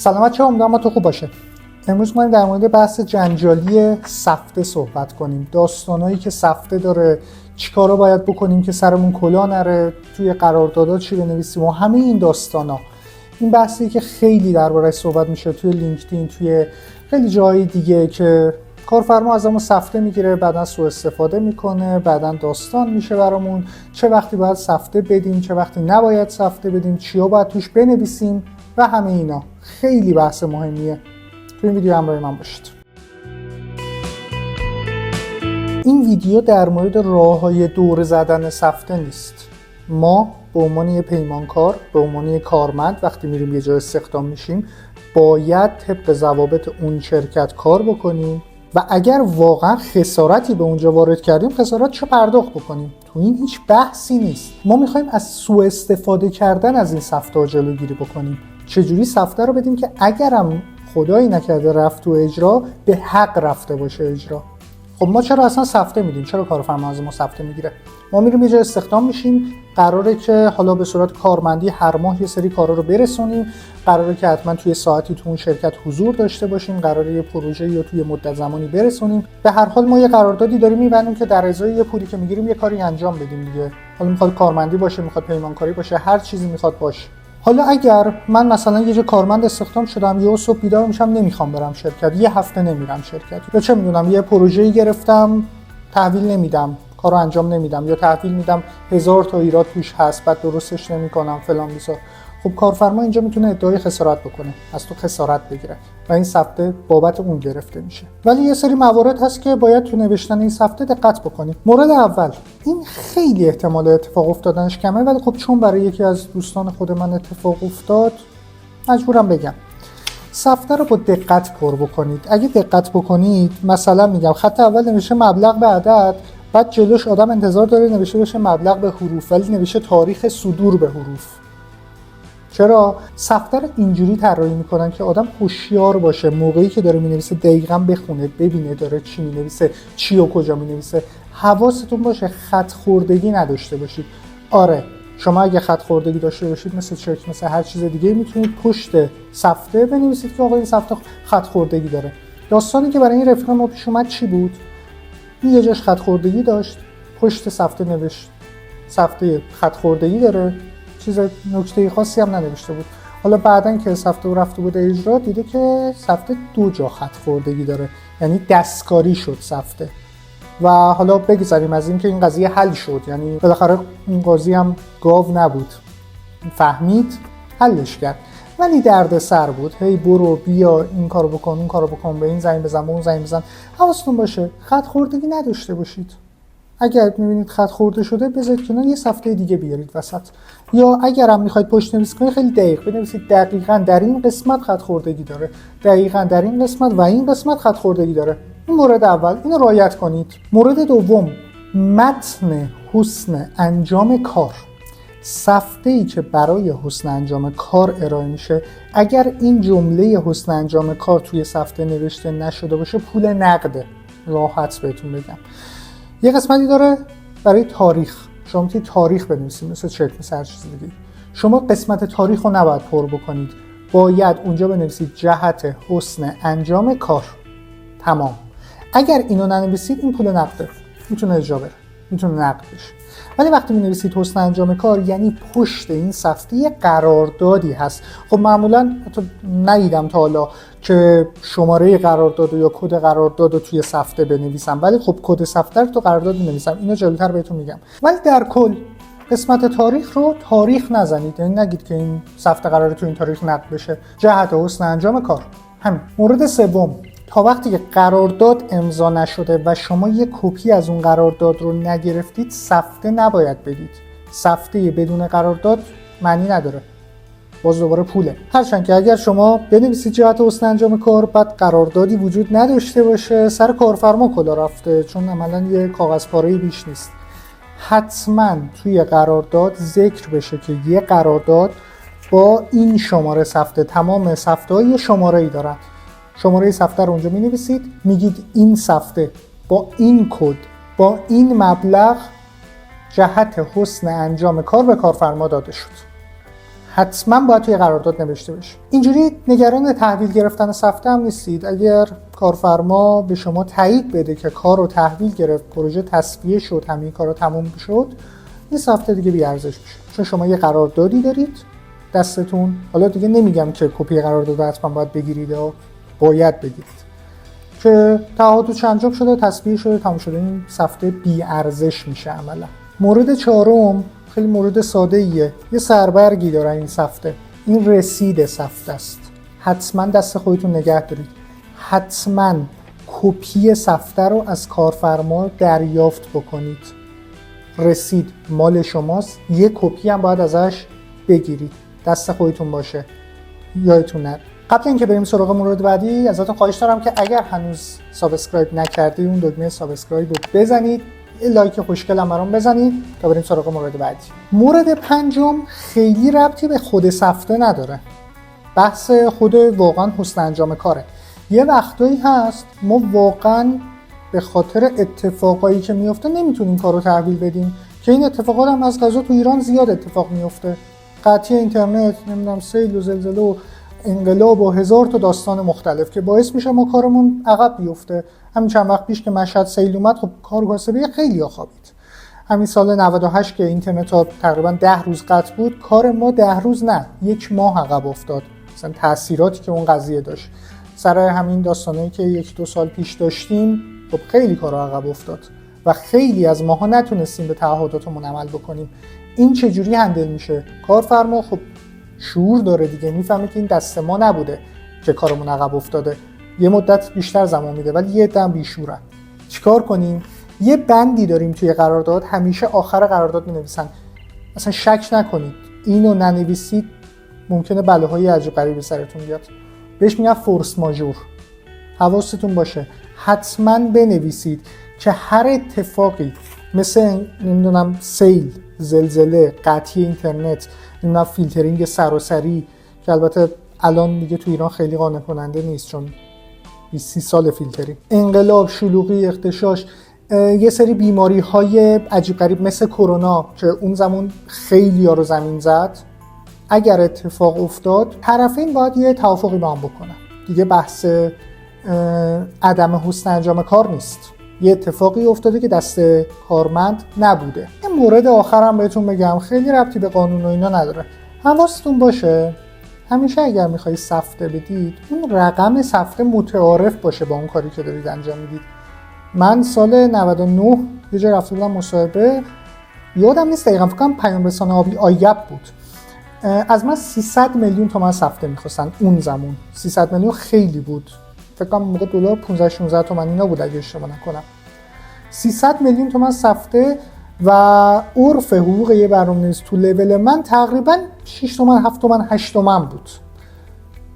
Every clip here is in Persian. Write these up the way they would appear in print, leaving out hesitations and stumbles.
سلامت چه، امیدوارم تو خوب باشه. امروز ما در مورد بحث جنجالی سفته صحبت کنیم. داستانایی که سفته داره، چیکارا باید بکنیم که سرمون کلاه نره، توی قراردادها چی بنویسیم و همه این داستانا. این بحثی که خیلی درباره‌اش صحبت میشه توی لینکدین، توی خیلی جای دیگه، که کارفرما ازمون سفته میگیره، بعدن سوء استفاده میکنه، بعدن داستان میشه برامون چه وقتی باید سفته بدیم، چه وقتی نباید سفته بدیم، چیا باید توش بنویسیم و همه اینا. خیلی بحث مهمیه. تو این ویدیو همراه من باشید. این ویدیو در مورد راه‌های دور زدن سفته نیست. ما به عنوان یه پیمانکار، به عنوان یه کارمند، وقتی میریم یه جای استخدام میشیم باید طبق ضوابط اون شرکت کار بکنیم و اگر واقعا خسارتی به اونجا وارد کردیم خسارت چه پرداخت بکنیم. تو این هیچ بحثی نیست. ما میخوایم از سوء استفاده کردن از این سفته جلوگیری بکنیم. چجوری سفته رو بدیم که اگرم خدایی نکرده رفت تو اجرا، به حق رفته باشه اجرا. خب ما چرا اصلا سفته میدیم؟ چرا کارفرما از ما سفته میگیره؟ ما میریم یه جای استخدام میشیم، قراره که حالا به صورت کارمندی هر ماه یه سری کارا رو برسونیم، قراره که حتما توی ساعتی تو اون شرکت حضور داشته باشیم، قراره یه پروژه یا توی مدت زمانی برسونیم. به هر حال ما یه قراردادی داریم میبندیم که در ازای یه پولی که میگیریم یه کاری انجام بدیم دیگه. حالا میخواد کارمندی باشه، میخواد پیمانکاری باشه، هر چیزی میخواد باشه. حالا اگر من مثلا یه جا کارمند استخدام شدم، یه صبح بیدار میشم نمیخوام برم شرکت، یه هفته نمیرم شرکت، یا چه میدونم یه پروژه‌ای گرفتم تحویل نمیدم، کارو انجام نمیدم، یا تحویل میدم 1000 تا ایراد توش هست بعد درستش نمیکنم فلان بیسار. خب کارفرما اینجا میتونه ادعای خسارت بکنه، از تو خسارت بگیره و این سفته بابت اون گرفته میشه. ولی یه سری موارد هست که باید تو نوشتن این سفته دقت بکنیم. مورد اول، این خیلی احتمال اتفاق افتادنش کمه، ولی خب چون برای یکی از دوستان خود من اتفاق افتاد مجبورم بگم. سفته رو با دقت پر بکنید. اگه دقت بکنید، مثلا میگم خط اول نوشته مبلغ به عدد، بعد جلوش آدم انتظار داره نوشته باشه مبلغ به حروف، ولی نوشته تاریخ صدور به حروف. چرا؟ سفته رو اینجوری طراحی میکنن که آدم هوشیار باشه، موقعی که داره مینویسه دقیقاً بخونه، ببینه داره چی مینویسه، چی و کجا مینویسه. حواستون باشه خط خوردگی نداشته باشید. آره، شما اگه خط خوردگی داشته باشید مثل چک، مثل هر چیز دیگه، میتونید پشت سفته بنویسید که آقا این سفته خط خوردگی داره. داستانی که برای این رفیق ما پیش اومد چی بود؟ این یه جاش خط خوردگی داشت، پشت سفته نوشت سفته خط خوردگی داره، چیز نکته خاصی هم ننوشته بود. حالا بعدن که سفته رفته بود اجرا، دیده که سفته 2 جا خط خوردگی داره، یعنی دستکاری شد سفته. و حالا بگذاریم از این که این قضیه حل شد، یعنی بالاخره این قاضی هم گاو نبود، فهمید، حلش کرد. ولی درد سر بود، هی برو بیا این کارو بکن اون کارو بکن، به این زنگ بزن به اون زنگ بزن. حواستون باشه خط خوردگی نداشته باشید. اگر می‌بینید خط خورده شده بذارید کنار، یه صفحه دیگه بیارید وسط. یا اگر هم می‌خواید پشت نویسی کنید خیلی دقیق بنویسید، دقیقاً در این قسمت خط خوردگی داره، دقیقاً در این قسمت و این قسمت خط خوردگی داره. این مورد اول، اینو رعایت کنید. مورد دوم، متن حسن انجام کار. سفته‌ای که برای حسن انجام کار ارائه میشه، اگر این جمله حسن انجام کار توی سفته نوشته نشده باشه پول نقده. راحت بهتون بگم. یه قسمتی داره برای تاریخ، شما میتونید تاریخ بنویسید مثل چک، مثل هر چیز دیگه. شما قسمت تاریخ رو نباید پر بکنید، باید اونجا بنویسید جهت حسن انجام کار. تمام. اگر اینو ننویسید این پول نقده، میتونه اجرا بره، میتونه نقد بشه. ولی وقتی می‌نویسید حسن انجام کار، یعنی پشت این سفته یه قراردادی هست. خب معمولاً ندیدم تا حالا که شماره قرارداد یا کد قرارداد رو توی سفته بنویسم، ولی خب کد سفته رو تو قرارداد می‌نویسم. اینو جلوتر بهتون میگم. ولی در کل قسمت تاریخ رو تاریخ نزنید، یعنی نگید که این سفته قراره تو این تاریخ نقد بشه. جهت حسن انجام کار. همین. مورد سوم، تا وقتی که قرارداد امضا نشده و شما یک کپی از اون قرارداد رو نگرفتید سفته نباید بدید. سفته بدون قرارداد معنی نداره، باز دوباره پوله. هرچند که اگر شما بنویسید جهت حسن انجام کار بعد قراردادی وجود نداشته باشه، سر کارفرما کلا رفته، چون عملاً یه کاغذ پاره‌ای بیش نیست. حتما توی قرارداد ذکر بشه که یه قرارداد با این شماره سفته، تمام سفته‌ها یه شماره‌ای دارن. شماره سفته رو اونجا می‌نویسید، میگید این سفته با این کد با این مبلغ جهت حسن انجام کار به کارفرما داده شد. حتما باید توی قرارداد نوشته بشه. اینجوری نگران تحویل گرفتن سفته هم نیستید. اگر کارفرما به شما تایید بده که کار رو تحویل گرفت، پروژه تصفیه شد، همین کارا تموم شد، این سفته دیگه بی ارزش میشه، چون شما یه قراردادی دارید دستتون. حالا دیگه نمیگم که کپی قرارداد حتما باید بگیرید یا باید بگیرید، که تعهداتش انجام شده، تصفیه شده، تموم شده، این سفته بی ارزش میشه عملا. مورد چهارم خیلی مورد ساده ایه، یه سربرگی داره این سفته. این رسید سفته است. حتما دست خودتون نگه دارید. حتما کپی سفته رو از کارفرما دریافت بکنید. رسید مال شماست، یه کپی هم باید ازش بگیرید، دست خودتون باشه، یادتون نره. قبل اینکه بریم سراغ مورد بعدی، ازتون خواهش دارم که اگر هنوز سابسکرایب نکردید اون دکمه سابسکرایب رو بزنید، لایک خوشگل هم برام بزنید تا بریم سراغ مورد بعدی. مورد پنجم خیلی ربطی به خود سفته نداره، بحث خود واقعا حسن انجام کاره. یه وقتایی هست ما واقعا به خاطر اتفاقایی که میفته نمیتونیم کارو تحویل بدیم، که این اتفاقات هم از قضا تو ایران زیاد اتفاق میفته. قطعی اینترنت، نمیدونم سیل و زلزله و انقلاب و هزار تا داستان مختلف که باعث میشه ما کارمون عقب بیفته. همین چند وقت پیش که مشهد سیل اومد، خب کار کاسبه خیلی خوابید. همین سال 98 که اینترنت ها تقریبا 10 روز قطع بود، کار ما 10 روز نه 1 ماه عقب افتاد. مثلا تأثیراتی که اون قضیه داشت سر همین داستانایی که 1-2 سال پیش داشتیم، خب خیلی کارا عقب افتاد و خیلی از ماها نتونستیم به تعهداتمون عمل بکنیم. این چجوری هندل میشه؟ کارفرما خب شعور داره دیگه، میفهمه که این دست ما نبوده که کارمون عقب افتاده، یه مدت بیشتر زمان میده، ولی یه دم بیشورن. چیکار کنیم؟ یه بندی داریم توی قرارداد، همیشه آخر قرارداد مینویسن اصلا شک نکنید اینو ننویسید ممکنه بلاهای عجیب غریبی سرتون بیاد. بهش میگن فورس ماژور. حواستون باشه حتما بنویسید که هر اتفاقی مثل نمیدونم سیل، زلزله، قطعی اینترنت، نمیدونم فیلترینگ سراسری که البته الان دیگه تو ایران خیلی قانع کننده نیست چون 20 سال فیلترینگ، انقلاب، شلوغی، اغتشاش، یه سری بیماری های عجیب غریب مثل کرونا که اون زمان خیلی ها رو زمین زد، اگر اتفاق افتاد طرفین باید یه توافقی با هم بکنن. دیگه بحث عدم حسن انجام کار نیست، یه اتفاقی افتاده که دست کارمند نبوده. این مورد آخرم بهتون بگم خیلی ربطی به قانون و اینا نداره. حواستون باشه همیشه اگر میخوایی سفته بدید اون رقم سفته متعارف باشه با اون کاری که دارید انجام میدید. من سال 99 یه جا رفته بودم مصاحبه، یادم نیست دقیقاً، فکر کنم پیام رسانه آبی آیب بود، از من 300 میلیون تومان سفته میخواستن اون زمان. 300 میلیون خیلی بود، فکر کنم موقع دلار 15-16 تومن اینا بود اگه اشتباه نکنم. 300 میلیون تومان سفته و عرف حقوق یه برنامه‌نویس تو لول من تقریبا 6 تومن، 7 تومن، 8 تومن بود.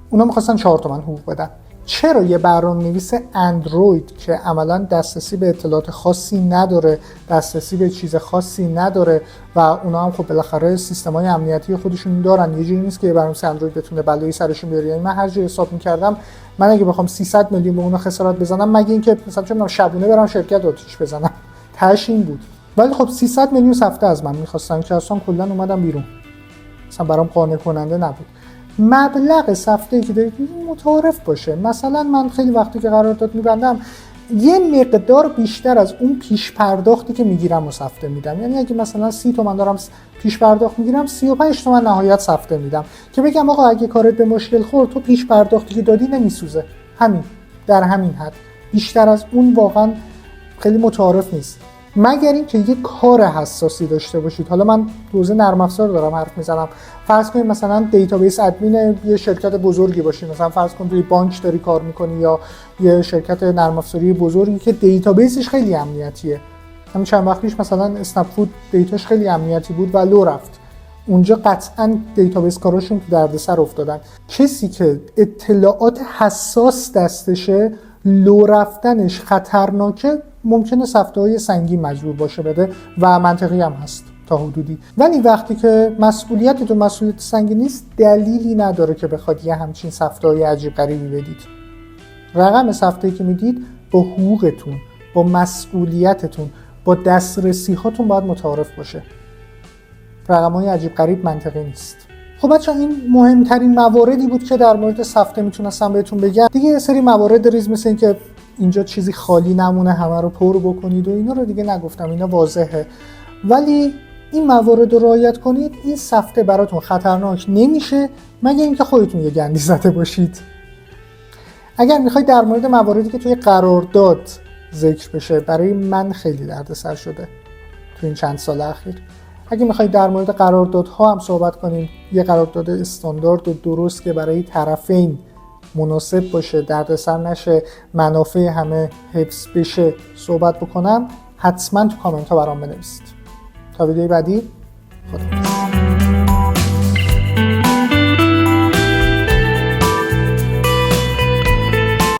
اونا میخواستن 4 تومن حقوق بدن. چرا یه برنامه‌نویس اندروید که عملاً دسترسی به اطلاعات خاصی نداره، دسترسی به چیز خاصی نداره و اونا هم خب بالاخره سیستم‌های امنیتی خودشون دارن، یه جوری نیست که یه برنامه‌نویس اندروید بتونه بلایی سرشون بیاره. یعنی من هر جوری حساب می‌کردم من اگه بخوام 300 میلیون به اونا خسارت بزنم، مگه اینکه مثلا چه می‌دونم شبونه برام شرکت آتیش بزنم، تهش این بود. ولی خب 300 میلیون سفته از من می‌خواستن که اصلا کلاً اومدم بیرون، اصلا برام قانع کننده نبود. مبلغ سفته‌ای که دارید متعارف باشه. مثلا من خیلی وقتی که قرارداد می‌بندم یه مقدار بیشتر از اون پیش پرداختی که میگیرم و سفته میدم. یعنی اگه مثلا 30 تومن دارم پیش پرداخت میگیرم، 35 تومن نهایت سفته میدم که بگم آقا اگه کارت به مشکل خورد تو پیش پرداختی که دادی نمیسوزه. همین، در همین حد. بیشتر از اون واقعا خیلی متعارف نیست، مگر اینکه یه کار حساسی داشته باشید. حالا من حوزه نرم افزار دارم حرف میزنم، فرض کنید مثلا دیتابیس ادمین یه شرکت بزرگی باشی، مثلا فرض کن توی بانک داری کار میکنی یا یه شرکت نرم افزاری بزرگی که دیتابیسش خیلی امنیتیه. همین چند وقت پیش مثلا اسنپ فود دیتاش خیلی امنیتی بود و لو رفت. اونجا قطعاً دیتابیس کاراشون تو دردسر افتادن. کسی که اطلاعات حساس دستشه، لو رفتنش خطرناکه، ممکنه سفته‌های سنگین مجبور باشه بده و منطقی هم هست تا حدودی. ولی وقتی که مسئولیتتون مسئولیت سنگین نیست، دلیلی نداره که بخواد یه همچین سفته‌های عجیب غریبی بدید. رقم سفته‌ای که میدید با حقوقتون، با مسئولیتتون، با دسترسی هاتون باید متعارف باشه. رقم‌های عجیب غریب منطقی نیست. خب بچه‌ها این مهمترین مواردی بود که در مورد سفته میتونستم بهتون بگم. دیگه یه سری موارد ریز مثل این که اینجا چیزی خالی نمونه، همه رو پر بکنید و اینا رو دیگه نگفتم، اینا واضحه. ولی این موارد رو رعایت کنید، این سفته براتون خطرناک نمیشه مگه اینکه خودتون یه گندی زده باشید. اگر میخواید در مورد مواردی که توی قرارداد ذکر بشه، برای من خیلی دردسر شده تو این چند سال اخیر. اگه میخواید در مورد قراردادها هم صحبت کنیم، یه قرارداد استاندارد و درست که برای طرفین مناسب باشه، دردسر نشه، منافع همه حفظ بشه صحبت بکنم، حتما تو کامنت ها برام بنویسید. تا ویدیوی بعدی، خدا